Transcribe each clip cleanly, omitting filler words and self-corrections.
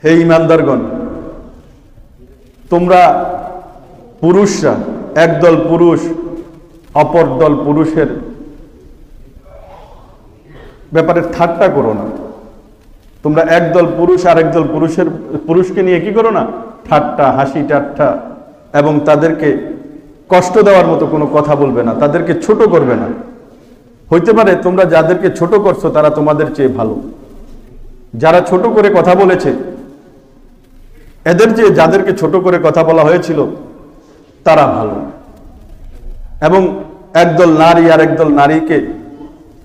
হে ঈমানদারগণ, তোমরা পুরুষরা একদল পুরুষ অপর দল পুরুষের ব্যাপারে ঠাট্টা করো না। তোমরা একদল পুরুষ আর একদল পুরুষকে নিয়ে কি করো না, ঠাট্টা, হাসি ঠাট্টা, এবং তাদেরকে কষ্ট দেওয়ার মতো কোনো কথা বলবে না, তাদেরকে ছোট করবে না। হইতে পারে তোমরা যাদেরকে ছোট করছো তারা তোমাদের চেয়ে ভালো। যারা ছোট করে কথা বলেছে, এদের চেয়ে যাদেরকে ছোট করে কথা বলা হয়েছিল তারা ভালো। এবং একদল নারী আর একদল নারীকে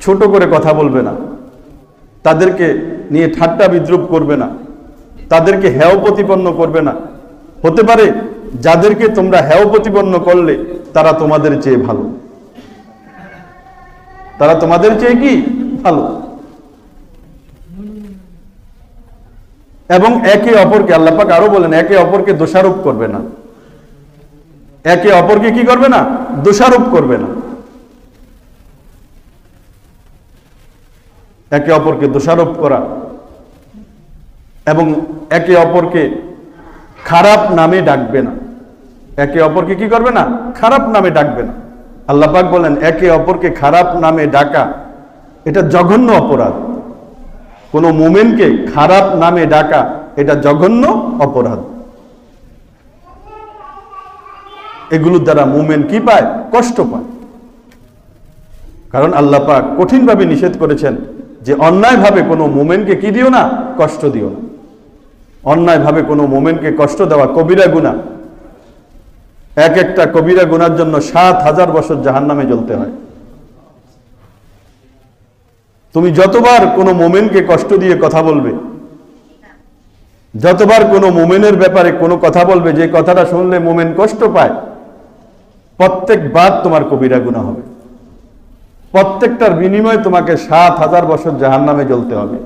ছোট করে কথা বলবে না, তাদেরকে নিয়ে ঠাট্টা বিদ্রুপ করবে না, তাদেরকে হেয় প্রতিপন্ন করবে না। হতে পারে যাদেরকে তোমরা হেয় প্রতিপন্ন করলে তারা তোমাদের চেয়ে ভালো, তারা তোমাদের চেয়ে কি ভালো। এবং একে অপরকে, আল্লাহ পাক আরো বলেন, একে অপরকে দোষারোপ করবে না। একে অপরকে কি করবে না, দোষারোপ করবে না। একে অপরকে দোষারোপ করা এবং একে অপরকে খারাপ নামে ডাকবে না। একে অপরকে কি করবে না, খারাপ নামে ডাকবে না। আল্লাহ পাক বলেন একে অপরকে খারাপ নামে ডাকা এটা জঘন্য অপরাধ। কোন মুমিনকে খারাপ নামে ডাকা এটা জঘন্য অপরাধ। এগুলোর দ্বারা মুমিন কি পায়, কষ্ট পায়। কারণ আল্লাহ পাক কঠিনভাবে নিষেধ করেছেন যে অন্যায়ভাবে কোনো মুমিনকে কি দিও না, কষ্ট দিও না। অন্যায়ভাবে কোনো মুমিনকে কষ্ট দেওয়া কবিরা গুনাহ। এক একটা কবিরা গুনার জন্য ৭,০০০ বছর জাহান্নামে জ্বলতে হয়। তুমি যতবার কোনো মুমিনকে কষ্ট দিয়ে কথা বলবে, যতবার কোনো মুমিনের ব্যাপারে কোনো কথা বলবে যে কথাটা শুনলে মুমিন কষ্ট পায়, প্রত্যেকবার তোমার কবিরা গুনাহ হবে। প্রত্যেকটার বিনিময়ে তোমাকে ৭,০০০ বছর জাহান্নামে জ্বলতে হবে।